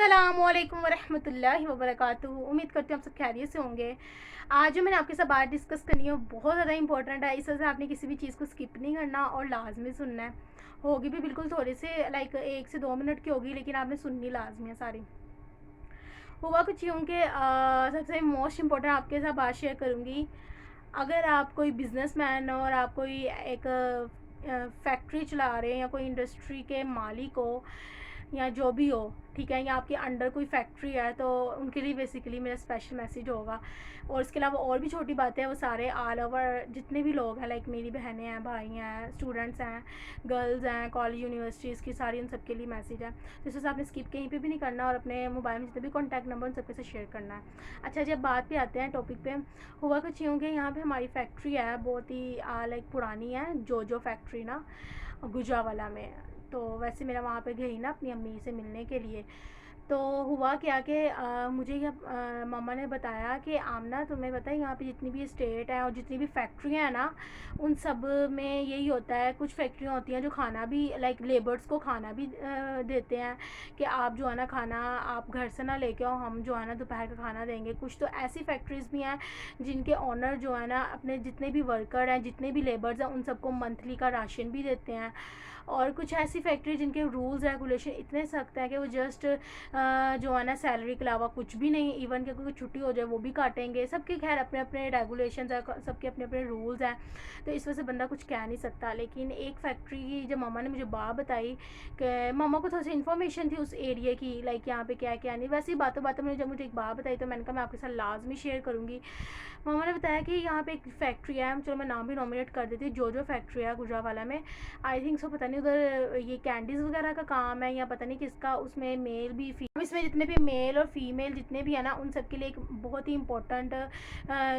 अस्सलामुअलैकुम वरहमतुल्लाहि वबरकातुहू। उम्मीद करती हूँ आप सब खैरियत से होंगे। आज जो मैंने आपके साथ बात डिस्कस करनी है बहुत ज़्यादा इंपॉर्टेंट है। इस वजह से आपने किसी भी चीज़ को स्किप नहीं करना और लाजमी सुनना है। होगी भी बिल्कुल थोड़े से लाइक 1 से 2 मिनट की होगी, लेकिन आपने सुननी लाजमी है सारी। हुआ कुछ यूँ कि सबसे मोस्ट इम्पोर्टेंट आपके साथ बात शेयर करूँगी। अगर आप कोई बिजनेसमैन हो और आप कोई एक फैक्ट्री चला रहे हैं या कोई इंडस्ट्री के मालिक हो या जो भी हो, ठीक है, या आपके अंडर कोई फैक्ट्री है, तो उनके लिए बेसिकली मेरा स्पेशल मैसेज होगा। और इसके अलावा और भी छोटी बातें हैं, वो सारे ऑल ओवर जितने भी लोग हैं, लाइक मेरी बहनें हैं, भाई हैं, स्टूडेंट्स हैं, गर्ल्स हैं, कॉलेज यूनिवर्सिटीज़ की सारी, उन सबके लिए मैसेज है। तो इस वजह से आपने स्किप कहीं पे भी नहीं करना और अपने मोबाइल में जितने भी कॉन्टैक्ट नंबर उन सबके साथ शेयर करना है। अच्छा, जब बात पे आते हैं टॉपिक पे, हुआ कुछ यूँ कि यहाँ पे हमारी फैक्ट्री है, बहुत ही लाइक पुरानी है, जो फैक्ट्री ना गुजरावाला में। तो वैसे मेरा वहाँ पे गई ना अपनी अम्मी से मिलने के लिए। तो हुआ क्या कि मुझे मम्मा ने बताया कि आमना, तुम्हें पता है यहाँ पे जितनी भी स्टेट है और जितनी भी फैक्ट्रियाँ हैं ना, उन सब में यही होता है। कुछ फैक्ट्रियाँ होती हैं जो खाना भी लाइक लेबर्स को खाना भी देते हैं कि आप जो है ना खाना आप घर से ना लेके आओ, हम जो है ना दोपहर का खाना देंगे। कुछ तो ऐसी फैक्ट्रीज़ भी हैं जिनके ऑनर जो है ना अपने जितने भी वर्कर हैं, जितने भी लेबर्स हैं, उन सबको मंथली का राशन भी देते हैं। और कुछ ऐसी फैक्ट्री जिनके रूल्स रेगुलेशन इतने सख्त हैं कि वो जस्ट जो है ना सैलरी के अलावा कुछ भी नहीं, इवन कि कोई छुट्टी हो जाए वो भी काटेंगे। सबके खैर अपने अपने रेगुलेशंस हैं, सबके अपने अपने रूल्स हैं, तो इस वजह से बंदा कुछ कह नहीं सकता। लेकिन एक फैक्ट्री की जब मामा ने मुझे बात बताई कि मामा को थोड़ी सी इन्फॉर्मेशन थी उस एरिया की, लाइक यहाँ पे क्या क्या नहीं, वैसे ही बातों बातों में जब मुझे एक बात बताई तो मैंने कहा मैं आपके साथ लाजमी शेयर करूँगी। मामा ने बताया कि यहाँ पे एक फैक्ट्री है, चलो मैं नाम भी नॉमिनेट कर देती हूँ, जो फैक्ट्री है गुजरावाला में। आई थिंक सो, पता नहीं उधर ये कैंडीज़ वगैरह का काम है या पता नहीं किसका। उसमें मेल भी इसमें जितने भी मेल और फीमेल जितने भी है ना, उन सब के लिए एक बहुत ही इम्पोर्टेंट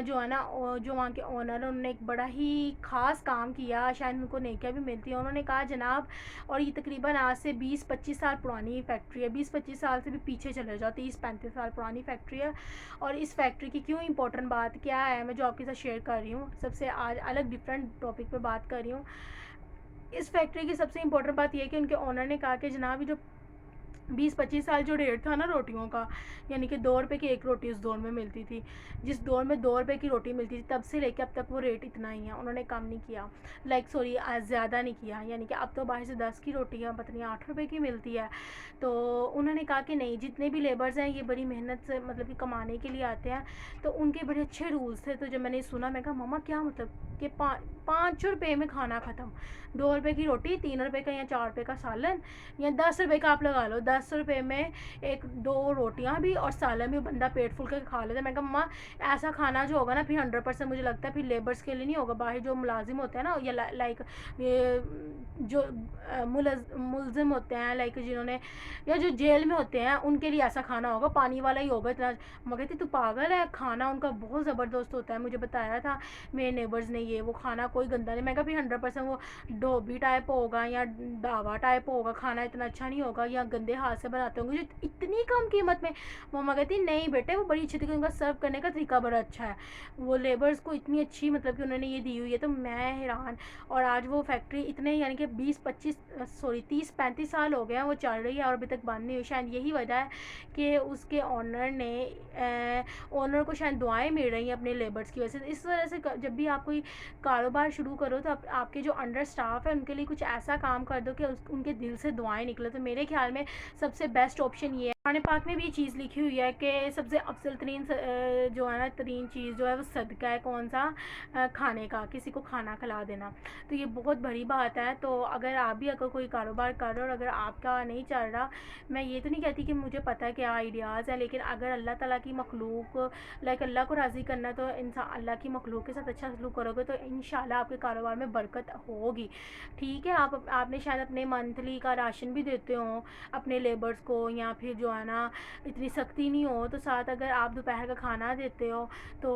जो है ना जो वहाँ के ओनर है, उन्होंने एक बड़ा ही ख़ास काम किया, शायद उनको नेकियां भी मिलती है। उन्होंने कहा जनाब, और ये तकरीबन आज से 20-25 साल पुरानी फैक्ट्री है, 20-25 साल से भी पीछे चले जाओ, 30-35 साल पुरानी फैक्ट्री है। और इस फैक्ट्री की क्यों इंपॉर्टेंट बात क्या है, मैं जो आपके साथ शेयर कर रही हूँ, सबसे आज अलग डिफरेंट टॉपिक पे बात कर रही हूँ। इस फैक्ट्री की सबसे इम्पोर्टेंट बात यह है कि उनके ओनर ने कहा कि जनाब ये जो 20-25 साल जो रेट था ना रोटियों का, यानी कि 2 रुपये की एक रोटी उस दौर में मिलती थी, जिस दौर में 2 रुपये की रोटी मिलती थी, तब से लेकर अब तक वो रेट इतना ही है। उन्होंने कम नहीं किया, लाइक सॉरी ज़्यादा नहीं किया, यानी कि अब तो बाहर से 10 की रोटियाँ पता नहीं 8 रुपये की मिलती है। तो उन्होंने कहा कि नहीं, जितने भी लेबर्स हैं ये बड़ी मेहनत से मतलब कि कमाने के लिए आते हैं, तो उनके बड़े अच्छे रूल्स थे। तो जब मैंने सुना, मैं कहा मम्मा क्या मतलब कि 5 रुपये में खाना ख़त्म, 2 रुपये की रोटी, 3 रुपये का या 4 रुपये का सालन, या 10 रुपये का आप लगा लो, 10 रुपये में 1-2 रोटियां भी और सालन भी बंदा पेट फुल कर खा लेता है। मैं कहा मम्मा, ऐसा खाना जो होगा ना फिर 100% मुझे लगता है फिर लेबर्स के लिए नहीं होगा, बाहर जो मुलाजिम होते हैं ना, या लाइक ये जो मुलजिम होते हैं, लाइक जिन्होंने या जो जेल में होते हैं, उनके लिए ऐसा खाना होगा, पानी वाला ही होगा इतना। मैं कहती तू पागल है, खाना उनका बहुत ज़बरदस्त होता है, मुझे बताया था मेरे नेबर्स ने, ये वो खाना कोई गंदा नहीं। मैं कहा फिर 100% वो डोबी टाइप होगा या दावा टाइप होगा, खाना इतना अच्छा नहीं होगा, या गंदे हाथ से बनाते होंगे जो इतनी कम कीमत में। मम्मा कहती नहीं बेटे, वो बड़ी अच्छी तरीके, उनका सर्व करने का तरीका बड़ा अच्छा है, वो लेबर्स को इतनी अच्छी मतलब कि उन्होंने ये दी हुई है। तो मैं हैरान। और आज वो फैक्ट्री इतने यानी कि 30-35 साल हो गए हैं वो चल रही है और अभी तक बंद नहीं हुई। शायद यही वजह है कि उसके ओनर को शायद दुआएं मिल रही हैं अपने लेबर्स की वजह से। इस वजह से जब भी आप कोई कारोबार शुरू करो तो आपके जो अंडर स्टाफ है उनके लिए कुछ ऐसा काम कर दो कि उनके दिल से दुआएं निकले। तो मेरे ख्याल में सबसे बेस्ट ऑप्शन ये है। कुरान पाक में भी चीज़ लिखी हुई है कि सबसे अफजल तरीन जो है ना तरीन चीज़ जो है वो सदका है, कौन सा, खाने का, किसी को खाना खिला देना। तो ये बहुत बड़ी बात है। तो अगर आप भी अगर कोई कारोबार कर रहे हो और अगर आपका नहीं चल रहा, मैं ये तो नहीं कहती कि मुझे पता है क्या आइडियाज़ है, लेकिन अगर अल्लाह ताला की मखलूक लाइक अल्लाह को राज़ी करना, तो इंसान अल्लाह की मखलूक के साथ अच्छा सलूक करोगे तो इंशाल्लाह आपके कारोबार में बरकत होगी। ठीक है, आपने शायद अपने मंथली का राशन भी देते हो अपने लेबर्स को, या फिर जो है ना इतनी सख्ती नहीं हो, तो साथ अगर आप दोपहर का खाना देते हो तो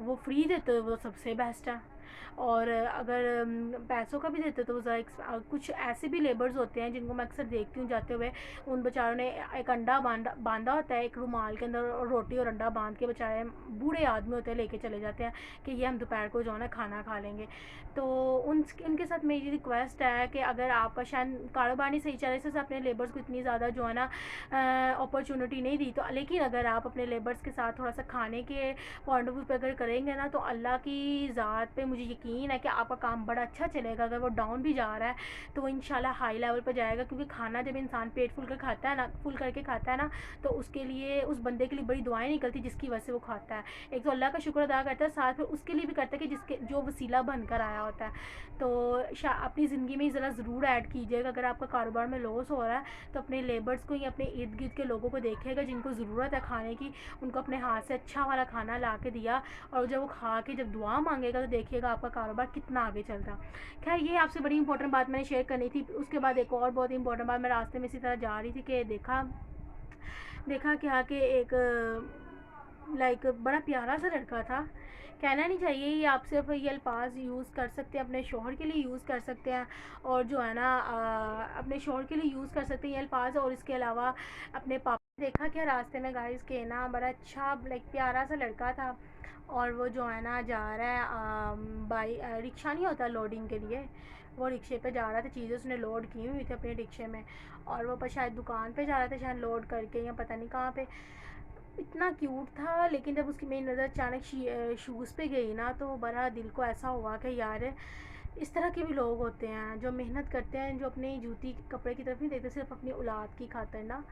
वो फ्री देते हो, वो सबसे बेस्ट है। और अगर पैसों का भी देते तो ज़रा कुछ ऐसे भी लेबर्स होते हैं जिनको मैं अक्सर देखती हूँ जाते हुए, उन बेचारों ने एक अंडा बांधा होता है एक रुमाल के अंदर, और रोटी और अंडा बांध के बेचारे बूढ़े आदमी होते हैं लेके चले जाते हैं कि ये हम दोपहर को जो है ना खाना खा लेंगे। तो उनके साथ मेरी रिक्वेस्ट है कि अगर आपका शायद कारोबार नहीं सही चल रहा, इससे अपने लेबर्स को इतनी ज़्यादा जो है ना अपॉर्चुनिटी नहीं दी, तो लेकिन अगर आप अपने लेबर्स के साथ थोड़ा सा खाने के पॉइंट ऑफ व्यू पे अगर करेंगे ना, तो अल्लाह की ज़ात पे मुझे यकीन है कि आपका काम बड़ा अच्छा चलेगा। अगर वो डाउन भी जा रहा है तो वो इंशाल्लाह हाई लेवल पर जाएगा, क्योंकि खाना जब इंसान पेट फुल कर खाता है ना, फुल करके खाता है ना, तो उसके लिए, उस बंदे के लिए बड़ी दुआएं निकलती जिसकी वजह से वो खाता है। एक तो अल्लाह का शुक्र अदा करता है, साथ में उसके लिए भी करता है कि जिसके जो वसीला बनकर आया होता है। तो अपनी ज़िंदगी में ज़रा ज़रूर ऐड कीजिएगा, अगर आपका कारोबार में लॉस हो रहा है तो अपने लेबर्स को या अपने इर्द गिर्द के लोगों को देखिएगा जिनको ज़रूरत है खाने की, उनको अपने हाथ से अच्छा वाला खाना ला के दिया, और जब वो खा के जब दुआ मांगेगा तो देखिएगा आपका कारोबार कितना आगे चलता। खैर, ये आपसे बड़ी इंपॉर्टेंट बात मैंने शेयर करनी थी। उसके बाद एक और बहुत इंपॉर्टेंट बात, मैं रास्ते में इसी तरह जा रही थी कि देखा क्या कि एक बड़ा प्यारा सा लड़का था। कहना नहीं चाहिए, ये आप सिर्फ ये अल्फाज यूज़ कर सकते हैं, अपने शोहर के लिए यूज़ कर सकते हैं, और जो है ना अपने शोहर के लिए यूज़ कर सकते हैं ये अल्फाज, और इसके अलावा अपने पापा। देखा क्या रास्ते में गाइस के ना बड़ा अच्छा प्यारा सा लड़का था, और वो जो है ना जा रहा है रिक्शा नहीं होता लोडिंग के लिए, वो रिक्शे पे जा रहा था, चीज़ें उसने लोड की हुई थी अपने रिक्शे में, और वो पर शायद दुकान पे जा रहा था, शायद लोड करके, या पता नहीं कहाँ पे। इतना क्यूट था, लेकिन जब उसकी मेरी नज़र अचानक शूज़ पे गई ना, तो बड़ा दिल को ऐसा हुआ कि यार इस तरह के भी लोग होते हैं जो मेहनत करते हैं, जो अपनी जूती कपड़े की तरफ नहीं देखते, सिर्फ अपनी औलाद की खातिर ना।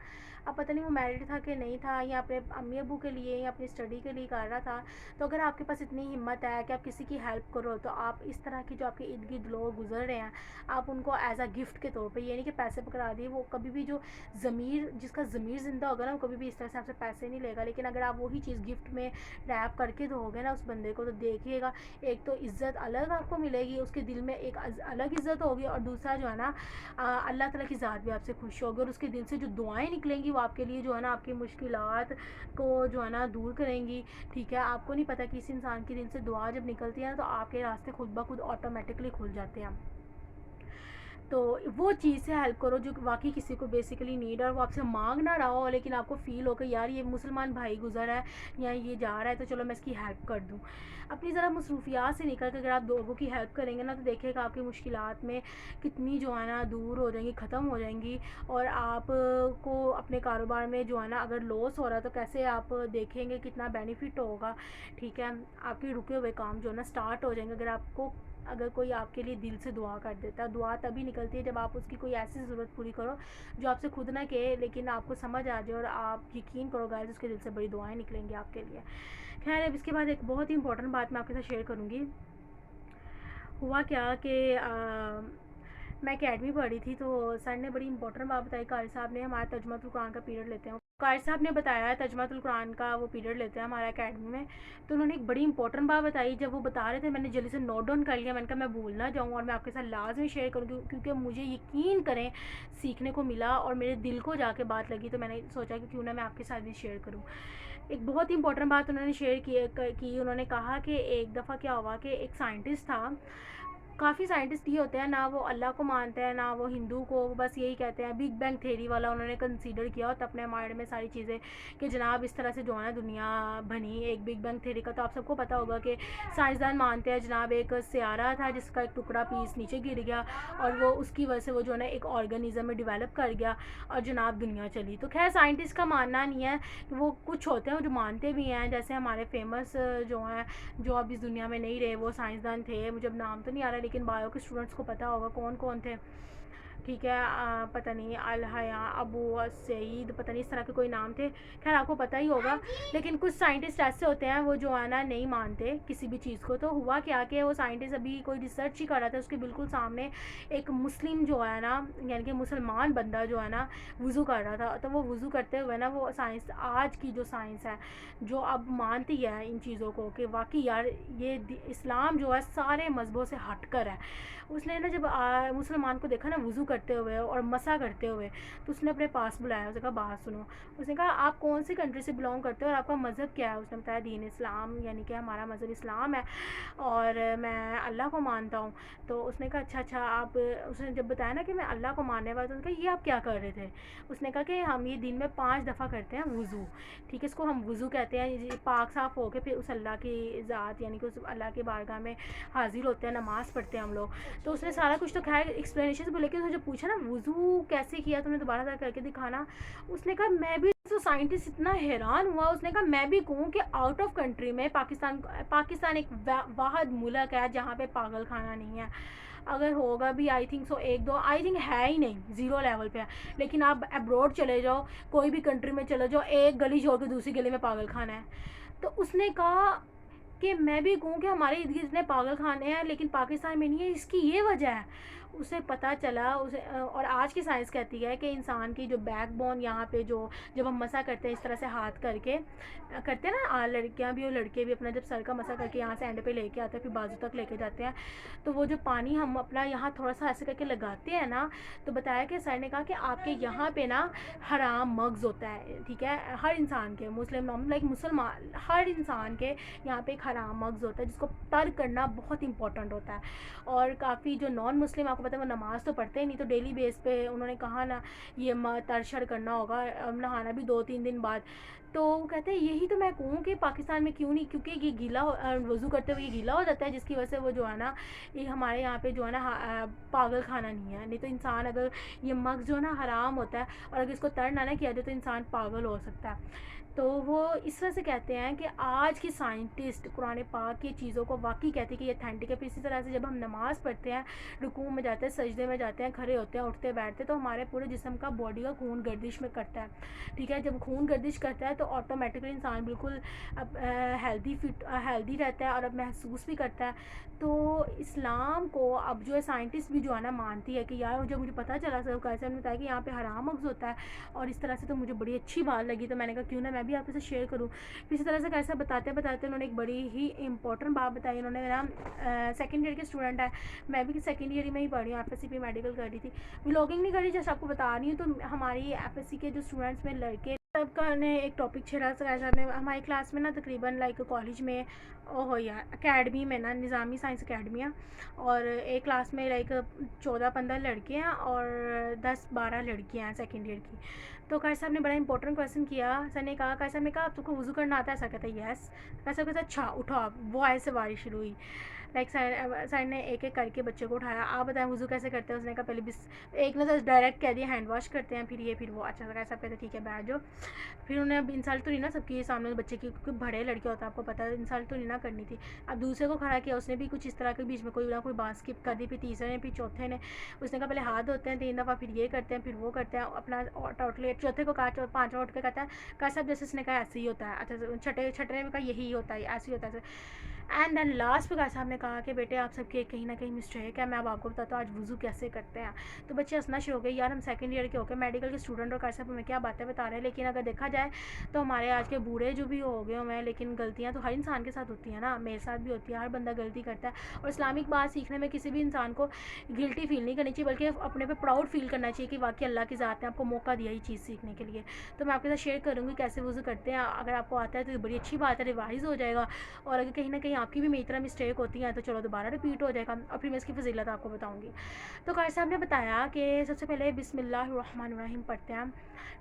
अब पता नहीं वो मैरिड था कि नहीं था, या अपने अम्मी अबू के लिए या अपनी स्टडी के लिए कर रहा था। तो अगर आपके पास इतनी हिम्मत है कि आप किसी की हेल्प करो, तो आप इस तरह की जो आपके इर्द गिर्द लोग गुजर रहे हैं, आप उनको एज अ गिफ्ट के तौर पे, ये नहीं कि पैसे पकड़ा दिए, वो कभी भी जो जिसका ज़मीर ज़िंदा होगा ना, वो कभी भी इस तरह से आपसे पैसे नहीं लेगा। लेकिन अगर आप वही चीज़ गिफ्ट में रैप करके दोगे ना उस बंदे को, तो देखिएगा एक तो इज़्ज़त अलग आपको मिलेगी, उसके दिल में एक अलग इज़्ज़त होगी, और दूसरा जो है ना अल्लाह ताला की ज़ात भी आपसे खुश होगी, और उसके दिल से जो दुआएं निकलेंगी वो आपके लिए जो है ना आपकी मुश्किलात को जो है ना दूर करेंगी। ठीक है, आपको नहीं पता कि इस इंसान के दिल से दुआ जब निकलती है ना, तो आपके रास्ते खुद ब खुद ऑटोमेटिकली खुल जाते हैं। तो वो चीज़ से हेल्प करो जो वाकई किसी को बेसिकली नीड है, और वो आपसे मांग ना रहा हो, लेकिन आपको फ़ील हो कि यार ये मुसलमान भाई गुजर है या ये जा रहा है, तो चलो मैं इसकी हेल्प कर दूँ। अपनी ज़रा मसरूफियात से निकल कर अगर आप लोगों की हेल्प करेंगे ना, तो देखिएगा आपकी मुश्किलात में कितनी जो है ना दूर हो जाएंगी, ख़त्म हो जाएंगी, और आप को अपने कारोबार में जो है ना अगर लॉस हो रहा है तो कैसे आप देखेंगे कितना बेनिफिट होगा। ठीक है, आपके रुके हुए काम जो है ना स्टार्ट हो जाएंगे, अगर कोई आपके लिए दिल से दुआ कर देता है। दुआ तभी निकलती है जब आप उसकी कोई ऐसी ज़रूरत पूरी करो जो आपसे खुद ना कहे, लेकिन आपको समझ आ जाए, और आप यकीन करो गाइस उसके दिल से बड़ी दुआएं निकलेंगी आपके लिए। खैर, अब इसके बाद एक बहुत ही इंपॉर्टेंट बात मैं आपके साथ शेयर करूँगी। हुआ क्या कि मैं अकेडमी पढ़ रही थी, तो सर ने बड़ी इंपॉर्टेंट बात बताई। कारी साहब ने, हमारा तर्जुमातुल कुरान का पीरियड लेते हैं, कारी साहब ने बताया तर्जुमातुल कुरान का वो पीरियड लेते हैं हमारा अकेडमी में। तो उन्होंने एक बड़ी इंपॉर्टेंट बात बताई, जब वो बता रहे थे मैंने जल्दी से नोट डाउन कर लिया, मैंने कहा मैं भूल ना जाऊँ, और मैं आपके साथ लाजमी शेयर करूँ, क्योंकि मुझे यकीन करें सीखने को मिला और मेरे दिल को जाके बात लगी, तो मैंने सोचा कि क्यों ना मैं आपके साथ भी शेयर करूँ। एक बहुत ही इंपॉर्टेंट बात उन्होंने शेयर की उन्होंने कहा कि एक दफ़ा क्या हुआ कि एक साइंटिस्ट था। काफ़ी साइंटिस्ट ये होते हैं ना, वो अल्लाह को मानते हैं ना वो हिंदू को, बस यही कहते हैं बिग बैंग थेरी वाला उन्होंने कंसीडर किया होता अपने माइंड में सारी चीज़ें, कि जनाब इस तरह से जो है ना दुनिया बनी। एक बिग बैंग थेरी का तो आप सबको पता होगा कि साइंसदान मानते हैं जनाब एक सियारा था जिसका एक टुकड़ा पीस नीचे गिर गया, और वो उसकी वजह से वो जो है ना एक ऑर्गेनिज्म में डिवेलप कर गया, और जनाब दुनिया चली। तो खैर साइंटिस्ट का मानना नहीं है, वो कुछ होते हैं जो मानते भी हैं, जैसे हमारे फेमस जो हैं जो अब इस दुनिया में नहीं रहे, वो साइंसदान थे, मुझे अब नाम तो नहीं आ रहा, लेकिन बायो के स्टूडेंट्स को पता होगा कौन कौन थे। ठीक है, पता नहीं अल-हया, अबू सईद, पता नहीं इस तरह के कोई नाम थे, खैर आपको पता ही होगा। लेकिन कुछ साइंटिस्ट ऐसे होते हैं वो जो है ना नहीं मानते किसी भी चीज़ को। तो हुआ क्या कि वो साइंटिस्ट अभी कोई रिसर्च ही कर रहा था, उसके बिल्कुल सामने एक मुस्लिम जो है ना, यानी कि मुसलमान बंदा जो है ना वज़ू कर रहा था। तो वो वज़ू करते हुए ना, वो साइंस, आज की जो साइंस है जो अब मानती है इन चीज़ों को कि वाकई यार ये इस्लाम जो है सारे मज़हबों से हट कर है, उसने ना जब मुसलमान को देखा ना वज़ू करते हुए और मसा करते हुए, तो उसने अपने पास बुलाया। उसने कहा बात सुनो। उसने कहा आप कौन सी कंट्री से बिलोंग करते हो और आपका मज़हब क्या है? उसने बताया दीन इस्लाम, यानी कि हमारा मज़हब इस्लाम है और मैं अल्लाह को मानता हूँ। तो उसने कहा अच्छा आप, उसने जब बताया ना कि मैं अल्लाह को मानने वाला, तो उसने कहा ये आप क्या कर रहे थे? उसने कहा कि हम ये दिन में 5 दफ़ा करते हैं वज़ू, ठीक है, इसको हम वज़ू कहते हैं। पाक साफ़ होकर फिर उस अल्लाह की ज़ात यानी कि उस अल्लाह की बारगाह में हाज़िर होते हैं, नमाज़ पढ़ते हैं हम लोग। तो उसने सारा कुछ तो खैर एक्सप्लेनेशन बोले, लेकिन उसने जब पूछा ना वज़ू कैसे किया तुमने, दोबारा करके दिखाना। उसने कहा मैं भी, तो साइंटिस्ट इतना हैरान हुआ। उसने कहा मैं भी कहूँ कि आउट ऑफ कंट्री में पाकिस्तान एक वाहिद मुल्क है जहाँ पे पागल खाना नहीं है। अगर होगा भी आई थिंक सो एक दो, आई थिंक है ही नहीं, ज़ीरो लेवल पे है। लेकिन आप अब्रॉड चले जाओ, कोई भी कंट्री में चले जाओ, एक गली छोड़ के दूसरी गली में पागल खाना है। तो उसने कहा कि मैं भी कहूँ कि हमारे इर्द गिर्द इतने पागल खाने हैं लेकिन पाकिस्तान में नहीं है, इसकी ये वजह है। उसे पता चला उसे, और आज की साइंस कहती है कि इंसान की जो बैकबोन यहाँ पे जो, जब हम मसा करते हैं इस तरह से हाथ करके करते हैं ना, लड़कियाँ भी और लड़के भी अपना जब सर का मसा करके यहाँ से एंड पे लेके आते हैं फिर बाजू तक लेके जाते हैं, तो वो जो पानी हम अपना यहाँ थोड़ा सा ऐसे करके लगाते हैं ना, तो बताया कि सर ने कहा कि आपके यहाँ पे ना हराम मग्ज़ होता है, ठीक है, हर इंसान के, मुस्लिम नॉन लाइक मुसलमान, हर इंसान के यहाँ पे एक हराम मग्ज़ होता है जिसको तर्क करना बहुत इंपॉर्टेंट होता है। और काफ़ी जो नॉन मुस्लिम, आपको पता है वो नमाज़ तो पढ़ते ही नहीं, तो डेली बेस पे उन्होंने कहा ना ये तरशड़ करना होगा, नहाना भी 2-3 दिन बाद। तो वो कहते हैं यही तो मैं कहूँ कि पाकिस्तान में क्यों नहीं, क्योंकि ये गीला वज़ू करते हुए ये गीला हो जाता है, जिसकी वजह से वो जो है ना, ये हमारे यहाँ पे जो है ना पागल खाना नहीं है। नहीं तो इंसान अगर ये मग्ज़ जो है ना हराम होता है और अगर इसको तर ना किया जाए तो इंसान पागल हो सकता है। तो वो इस वजह से कहते हैं कि आज की साइंटिस्ट कुरान पाक की चीज़ों को वाकई कहते हैं कि ये अथेंटिक है। फिर इसी तरह से जब हम नमाज़ पढ़ते हैं, रुकू में जाते हैं, सजदे में जाते हैं, खड़े होते हैं, उठते बैठते, तो हमारे पूरे जिस्म का, बॉडी का खून गर्दिश में करता है, ठीक है। जब खून गर्दिश करता है तो ऑटोमेटिकली इंसान बिल्कुल अब हेल्दी रहता है और अब महसूस भी करता है। तो इस्लाम को अब जो है साइंटिस्ट भी जो है ना मानती है कि यार जब मुझे पता चला, सब कैसे उन्होंने बताया कि यहाँ पे हराम मग्ज़ होता है और इस तरह से, तो मुझे बड़ी अच्छी बात लगी। तो मैंने कहा क्यों ना मैं भी आपके साथ शेयर करूँ। इसी तरह से कैसे बताते बताते उन्होंने एक बड़ी ही इंपॉर्टेंट बात बताई। उन्होंने ना सेकेंड ईयर के स्टूडेंट है, मैं भी सेकेंड ईयर में ही पढ़ी हूँ, FSCP मेडिकल कर रही थी, व्लॉगिंग नहीं करी, जैसे आपको बता रही हूँ। तो हमारी FSC के जो स्टूडेंट्स में लड़के सबका ने एक टॉपिक छेड़ा ने हमारी क्लास में ना तकरीबन लाइक कॉलेज में ओहो यार अकेडमी में ना, निज़ामी साइंस अकेडमी है, और एक क्लास में लाइक 14-15 लड़के हैं और 10-12 लड़कियाँ हैं सेकेंड ईयर की। तो कार साहब ने बड़ा इंपॉर्टेंट क्वेश्चन किया। सर ने कहा, कार साहब ने कहा तुमको वज़ू करना आता है? सर कहता है यस। कार साहब कहता अच्छा उठो आप, वो ऐसे बारिश शुरू हुई। लाइक सर ने एक एक करके बच्चे को उठाया, आप बताएं वज़ू कैसे करते हैं? उसने कहा पहले एक ने तो डायरेक्ट कह दिया हैंड वॉश करते हैं, फिर ये फिर वो। अच्छा सर सब कहते ठीक है बैठ जाओ। फिर उन्हें अब इंसल्ट तो नहीं ना सबके सामने बच्चे की, क्योंकि बड़े लड़के होता है आपको पता है, इंसल्ट तो नहीं ना करनी थी। अब दूसरे को खड़ा किया, उसने भी कुछ इस तरह के बीच में कोई ना कोई बात स्किप कर दी। फिर तीसरे ने, फिर चौथे ने, उसने कहा पहले हाथ धोते हैं 3 दफ़ा, फिर ये करते हैं, फिर वो करते हैं अपना टोटली। चौथे को कहा, 5वां उठ के कहता है कहा साहब जैसे उसने कहा ऐसे ही होता है। अच्छा छठे ने भी कहा यही होता है, ऐसे ही होता है। एंड देन लास्ट पे साहब ने कहा कि बेटे आप सबके कहीं ना कहीं मिस्टेक है, मैं अब आपको बताता हूँ आज वज़ू कैसे करते हैं। तो बच्चे हंसना शुरू हो गए, यार हम सेकंड ईयर के होकर मेडिकल के स्टूडेंट और साहब हमें क्या बातें बता रहे हैं। लेकिन अगर देखा जाए तो हमारे आज के बूढ़े जो भी हो गए हुए हैं, लेकिन गलतियाँ तो हर इंसान के साथ होती हैं ना, मेरे साथ भी होती है, हर बंदा गलती करता है। और इस्लामिक बात सीखने में किसी भी इंसान को गिल्टी फील नहीं करनी चाहिए, बल्कि अपने पे प्राउड फील करना चाहिए कि वाकई अल्लाह की ज़ात ने आपको मौका दिया ये चीज़ सीखने के लिए। तो मैं आपके साथ शेयर करूँगी कैसे वज़ू करते हैं। अगर आपको आता है तो बड़ी अच्छी बात है, रिवाइज़ हो जाएगा। और अगर कहीं ना कहीं आपकी भी मेरी तरह मिस्टेक होती है तो चलो दोबारा रिपीट हो जाएगा, और फिर मैं इसकी फजीलत आपको बताऊँगी। तो कार साहब ने बताया कि सबसे पहले बिस्मिल्लाहिर्रहमानिर्रहीम पढ़ते हैं,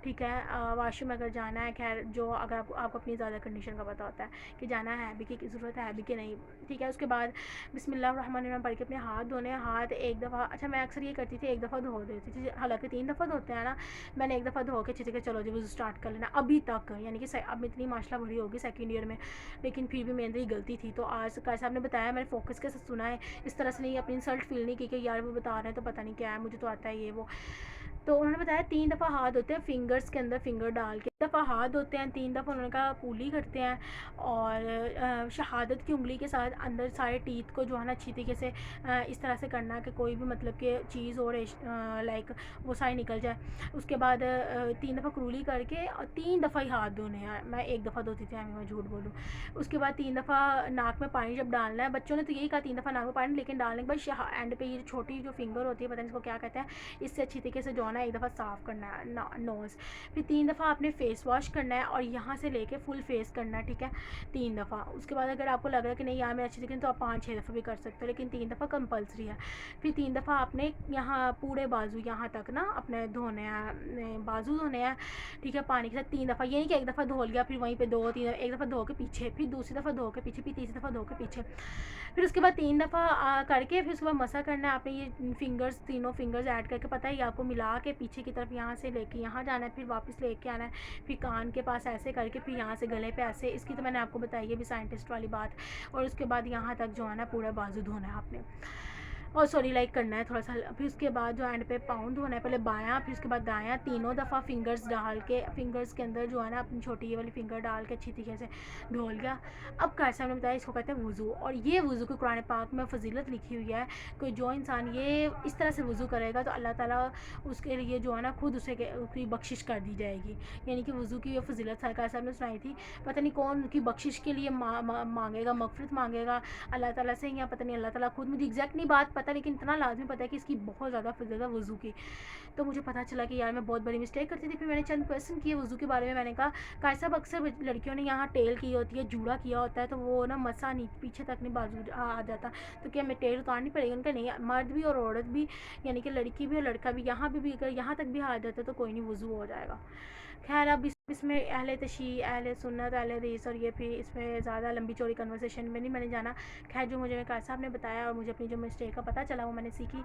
ठीक है। वाशरूम अगर जाना है, खैर जो अगर आपको अपनी ज़्यादा कंडीशन का पता होता है कि जाना है भी, कि ज़रूरत है भी कि नहीं, ठीक है। उसके बाद बिस्मिल्लाहिर्रहमानिर्रहीम पढ़ के अपने हाथ धोने, हाथ एक दफ़ा, अच्छा मैं अक्सर ये करती थी एक दफ़ा धो देती थी, हालांकि 3 दफ़ा धोते हैं ना, मैंने एक दफ़ा धो के ठीक है चलो जी वज़ू स्टार्ट कर लेना अभी तक, यानी कि अब इतनी माशाल्लाह बड़ी होगी सेकेंड ईयर में, लेकिन फिर भी मेरे अंदर ही गलती थी। तो आज कार साहब ने बताया, मैंने फोकस के साथ सुना है, इस तरह से नहीं अपनी इंसल्ट फील नहीं की कि यार वो बता रहे हैं तो पता नहीं क्या है, मुझे तो आता है ये वो। तो उन्होंने बताया 3 दफ़ा हाथ धोते हैं फिंगर्स के अंदर फिंगर डाल के, दफ़ा हाथ धोते हैं, 3 दफ़ा उन्होंने कहा कूली करते हैं और शहादत की उंगली के साथ अंदर सारे टीथ को जो है ना अच्छी तरीके से इस तरह से करना है कि कोई भी मतलब कि चीज़ और लाइक वो सारी निकल जाए। उसके बाद 3 दफ़ा कूली करके और 3 दफ़ा ही हाथ धोने हैं। मैं 1 दफ़ा धोती थी, मैं झूठ बोलूँ। उसके बाद 3 दफ़ा नाक में पानी जब डालना है, बच्चों ने तो यही कहा 3 दफ़ा नाक में पानी, लेकिन डालने के बाद एंड पे ये छोटी जो फिंगर होती है, पता नहीं इसको क्या कहते हैं, इससे अच्छी तरीके से जो है ना 1 दफ़ा साफ़ करना है नोज़। फिर 3 दफ़ा आपने फेस वॉश करना है और यहाँ से लेके फुल फेस करना है, ठीक है, 3 दफ़ा। उसके बाद अगर आपको लग रहा है कि नहीं यार मैं अच्छी तरीके तो आप 5-6 दफ़ा भी कर सकते हो, लेकिन 3 दफ़ा कंपल्सरी है। फिर 3 दफ़ा आपने यहाँ पूरे बाजू यहाँ तक ना अपने धोने हैं, बाजू धोने हैं, ठीक है, पानी के साथ 3 दफ़ा। ये नहीं कि 1 दफ़ा धो लिया फिर वहीं पे 2-3, 1 दफ़ा धो के पीछे, फिर दूसरी दफ़ा धो के पीछे, फिर तीसरी दफ़ा धो के पीछे। फिर उसके बाद 3 दफ़ा करके फिर उसके बाद मसा करना है आपने। ये फिंगर्स, तीनों फिंगर्स ऐड करके पता है आपको मिला के पीछे की तरफ यहाँ से लेके यहाँ जाना है, फिर वापस लेके आना है, फिर कान के पास ऐसे करके फिर यहाँ से गले पे ऐसे। इसकी तो मैंने आपको बताई है भी साइंटिस्ट वाली बात। और उसके बाद यहाँ तक जो है ना पूरा बाजू धोना है आपने, और सॉरी लाइक करना है थोड़ा सा। फिर उसके बाद जो एंड पे पाउंड होना है, पहले बायां फिर उसके बाद दायां, तीनों दफ़ा फिंगर्स डाल के, फिंगर्स के अंदर जो है ना अपनी छोटी ये वाली फिंगर डाल के अच्छी तरीके से धो लिया। अब कैसे हमने बताया, इसको कहते हैं वज़ू। और ये वज़ू को कुरान पाक में फजीलत लिखी हुई है कि जो इंसान ये इस तरह से वज़ू करेगा तो अल्लाह ताला उसके लिए जो है ना खुद उसे उसकी बख्शिश कर दी जाएगी। यानी कि वज़ू की ये फजीलत सरकार साहब ने सुनाई थी, पता नहीं कौन उनकी बख्शिश के लिए मांगेगा, मगफरत मांगेगा अल्लाह ताला से, या पता नहीं अल्लाह ताला खुद, मुझे एग्जैक्ट नहीं बात पता, लेकिन इतना लाजमी पता है कि इसकी बहुत ज़्यादा फजीलत है वज़ू की। तो मुझे पता चला कि यार मैं बहुत बड़ी मिस्टेक करती थी। फिर मैंने चंद क्वेश्चन किए वज़ू के बारे में। मैंने कहा काश साहब अक्सर लड़कियों ने यहाँ टेल की होती है, जूड़ा किया होता है, तो वो ना मसा नहीं पीछे तक नहीं बाजू आ जाता, तो क्या मैं टेल उतारनी पड़ेगी? उनका नहीं, मर्द भी और औरत भी, यानी कि लड़की भी और लड़का भी, यहाँ भी अगर यहाँ तक भी आ जाता है तो कोई नहीं, वज़ू हो जाएगा। खैर अब इसमें अहले तशी, अहले सुन्नत, अहले हदीस और ये फिर इसमें ज़्यादा लंबी चौड़ी कन्वर्सेशन में नहीं मैंने जाना। खैर जो मुझे कार साहब ने बताया और मुझे अपनी जो मिस्टेक का पता चला वो मैंने सीखी।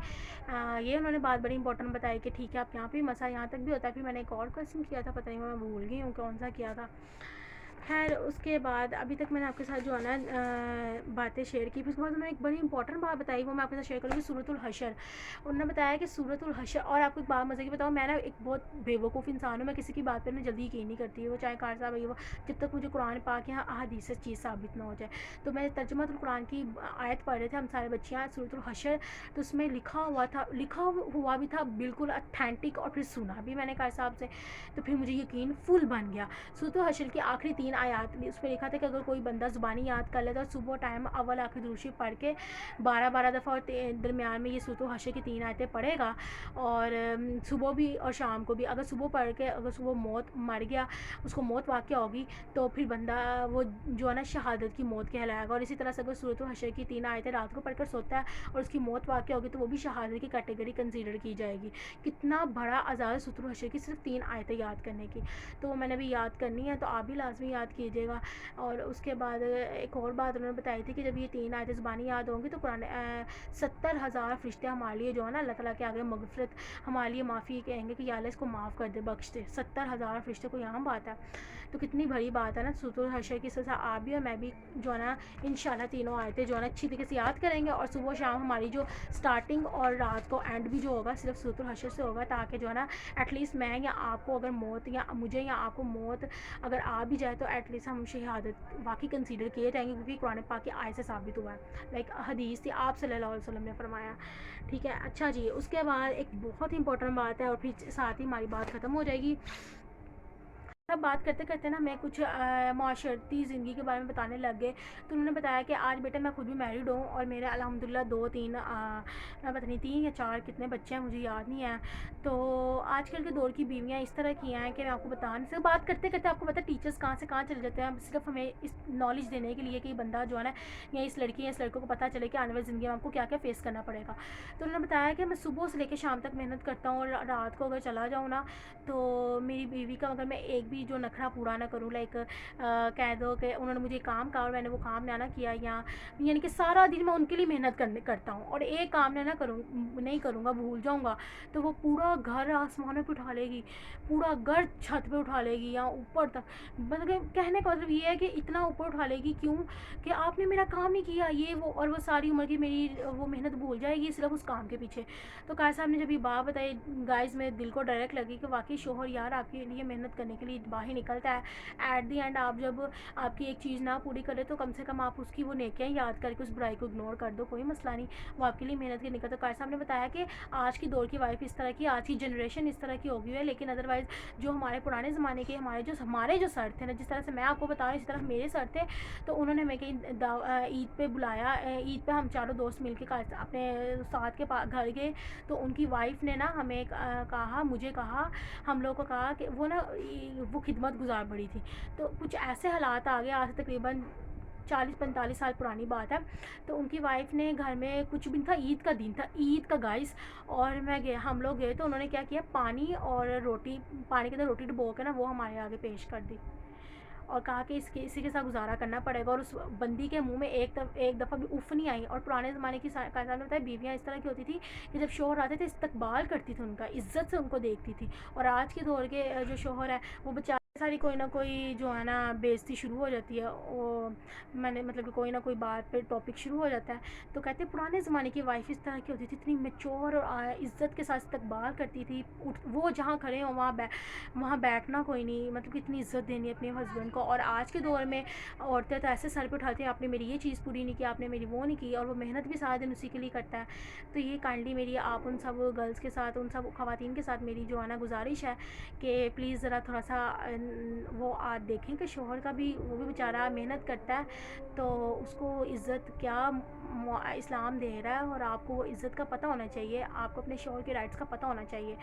ये उन्होंने बात बड़ी इंपॉर्टेंट बताई कि ठीक है आप यहाँ पे मसा यहाँ तक भी होता है। फिर मैंने एक और क्वेश्चन किया था, पता नहीं मैं भूल गई हूँ कौन सा किया था। खैर उसके बाद अभी तक मैंने आपके साथ जो है ना बातें शेयर की। फिर उसके बाद उन्होंने एक बड़ी इंपॉर्टेंट बात बताई, वो मैं आपके साथ शेयर करूँगी, सूरतुल हशर। उन्होंने बताया कि सूरतुल हशर, और आपको एक बात मज़े की बताऊँ, मैं ना एक बहुत बेवकूफ़ इंसान हूँ, मैं किसी की बात पर ना जल्दी यकीन नहीं करती, वो चाहे कार साहब वो, जब तक मुझे कुरान पाक या अहादीस से चीज़ साबित ना हो जाए। तो मैं तर्जुमातुल कुरान की आयत पढ़ रहे थे हम सारे बच्चियाँ, सूरतुल हशर, तो उसमें लिखा हुआ भी था बिल्कुल अथेंटिक, और फिर सुना भी मैंने कार साहब से, तो फिर मुझे यकीन फुल बन गया। सूरतुल हशर की आखिरी 3 आयात भी उस पर लिखा था कि अगर कोई बंदा ज़ुबानी याद कर लेता और सुबह टाइम अव्वल आखिर दुरूद पढ़ के 12-12 दफ़ा और दरमियान में ये सूरतुल हशर की 3 आयतें पढ़ेगा, और सुबह भी और शाम को भी, अगर सुबह पढ़ के अगर सुबह मौत मर गया, उसको मौत वाक़या होगी, तो फिर बंदा वो जो है ना शहादत की मौत कहलाएगा। और इसी तरह से अगर सूरतुल हशर की 3 आयतें रात को पढ़कर सोता है और उसकी मौत वाक़या होगी, तो वो भी शहादत की कैटेगरी कंसीडर की जाएगी। कितना बड़ा अज़ाज़ सूरतुल हशर की सिर्फ 3 आयतें याद करने की, तो मैंने भी याद करनी है, तो आप भी लाजमी याद कीजिएगा। और उसके बाद एक और बात उन्होंने बताई थी कि जब ये 3 आयतें ज़ुबानी याद होंगी तो कुरान 70,000 फरिश्ते हमारे लिए जो है ना अल्लाह ताला के आगे मगफरत, हमारे लिए माफ़ी कहेंगे कि या अल्लाह इसको माफ़ कर दे, बख्श दे। 70,000 फरिश्ते को यहाँ बात है, तो कितनी बड़ी बात है ना। सूरतुल हशर की सज़ा आप भी और मैं भी जो है ना इंशाल्लाह तीनों आयतें जो है ना अच्छी तरीके से याद करेंगे, और सुबह शाम हमारी जो स्टार्टिंग और रात को एंड भी जो होगा सिर्फ सूरतुल हशर से होगा, ताकि जो है ना एटलीस्ट मैं या आपको अगर मौत, या मुझे या आपको मौत अगर आ भी जाए, तो एटलीस्ट हम शहादत वाकई कंसीडर किए जाएंगे, क्योंकि कुरान पाक की आयत से साबित हुआ है, लाइक हदीस थी, आप सल्लल्लाहु अलैहि वसल्लम ने फरमाया। ठीक है, अच्छा जी, उसके बाद एक बहुत इंपॉर्टेंट बात है और फिर साथ ही हमारी बात ख़त्म हो जाएगी। सब बात करते करते ना मैं कुछ माशरती ज़िंदगी के बारे में बताने लग गए। तो उन्होंने बताया कि आज बेटा मैं खुद भी मैरिड हूँ और मेरे अल्हम्दुलिल्लाह 2-3 मैं पता नहीं 3 या 4 कितने बच्चे हैं मुझे याद नहीं है। तो आजकल के दौर की बीवियाँ इस तरह की हैं कि मैं आपको बता नहीं सकती। बात करते करते आपको पता है टीचर्स कहाँ से कहाँ चले जाते हैं, सिर्फ हमें इस नॉलेज देने के लिए कि बंदा जो है ना, या इस लड़की या इस लड़कों को पता चले कि आने वाली ज़िंदगी में आपको क्या क्या फेस करना पड़ेगा। तो उन्होंने बताया कि मैं सुबह से लेकर शाम तक मेहनत करता हूँ, और रात को अगर चला जाऊँ ना, तो मेरी बीवी का अगर मैं एक भी जो नखरा पूरा ना करूँ, लाइक कह दो कि उन्होंने मुझे काम कहा और मैंने वो काम ना किया, या यानी कि सारा दिन मैं उनके लिए मेहनत करता हूँ, और एक काम ना नहीं करूँगा, भूल जाऊँगा, तो वो पूरा घर आसमानों पे उठा लेगी, पूरा घर छत पे उठा लेगी या ऊपर तक। मतलब कहने का मतलब ये है कि इतना ऊपर उठा लेगी, क्यों कि आपने मेरा काम नहीं किया, ये वो, और वो सारी उम्र की मेरी वो मेहनत भूल जाएगी सिर्फ उस काम के पीछे। तो कार साहब ने जब ये बात बताई गाइस, मेरे दिल को डायरेक्ट लगी कि वाकई शोहर यार आपके लिए मेहनत करने के लिए तबाह ही निकलता है। एट दी एंड आप जब आपकी एक चीज़ ना पूरी करे तो कम से कम आप उसकी वो नेकियां याद करके उस बुराई को इग्नोर कर दो, कोई मसला नहीं, वो आपके लिए मेहनत की निकल। तो कार साहब ने बताया कि आज की दौर की वाइफ इस तरह की, आज की जनरेशन इस तरह की हो गई है, लेकिन अदरवाइज़ जो हमारे पुराने ज़माने के हमारे जो सर थे ना, जिस तरह से मैं आपको बता रही हूँ इसी तरह मेरे सर थे, तो उन्होंने हमें कहीं ईद पे बुलाया। ईद पे हम चारों दोस्त मिल के अपने साथ के घर गए, तो उनकी वाइफ ने ना हमें कहा, मुझे कहा, हम लोग को कहा कि वो खिदमत गुजार बड़ी थी। तो कुछ ऐसे हालात आ गए, आज से तकरीबन 40-45 साल पुरानी बात है। तो उनकी वाइफ ने घर में कुछ भी था, ईद का दिन था, ईद का गाइस, और हम लोग गए तो उन्होंने क्या किया, पानी और रोटी, पानी के अंदर रोटी डुबो के ना वो हमारे आगे पेश कर दी और कहा कि इसी के साथ गुजारा करना पड़ेगा। और उस बंदी के मुंह में एक दफ़ा भी उफ़ नहीं आई। और पुराने ज़माने की साथ में बताया बीवियाँ इस तरह की होती थी कि जब शोहर आते थे इस्तकबाल करती थी उनका, इज़्ज़त से उनको देखती थी। और आज के दौर के जो शोहर है वो बेचारे सारी कोई ना कोई जो है ना बेइज्जती शुरू हो जाती है, वो मैंने मतलब कि कोई ना कोई बात पे टॉपिक शुरू हो जाता है। तो कहते हैं पुराने ज़माने की वाइफ इस तरह की होती थी, इतनी मैच्योर और इज़्ज़त के साथ इस्तकबाल करती थी। वो जहाँ खड़े हों वहाँ बैठना कोई नहीं, मतलब कि इतनी इज़्ज़त देनी अपने हस्बैंड को। और आज के दौर में औरतें तो ऐसे सर पे उठाती हैं, आपने मेरी ये चीज़ पूरी नहीं की, आपने मेरी वो नहीं की, और वो मेहनत भी सारा दिन उसी के लिए करता है। तो ये काइंडली मेरी आप उन सब गर्ल्स के साथ, उन सब ख़वातीन के साथ मेरी जो है ना गुजारिश है कि प्लीज़ ज़रा थोड़ा सा वो आज देखें कि शोहर का भी, वो भी बेचारा मेहनत करता है, तो उसको इज़्ज़त क्या इस्लाम दे रहा है, और आपको वो इज़्ज़त का पता होना चाहिए, आपको अपने शोहर के राइट्स का पता होना चाहिए।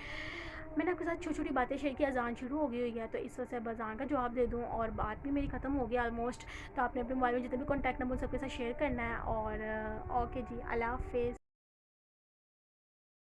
मैंने आपके साथ छोटी छोटी बातें शेयर की। अज़ान शुरू हो गई हुई है, तो इस वजह से अब अज़ान का जवाब दे दूँ, और बात भी मेरी ख़त्म हो गई ऑलमोस्ट। तो आपने अपने मोबाइल में जितने भी कॉन्टैक्ट नंबर सबके साथ शेयर करना है। और ओके जी, अल्लाह हाफ़िज़।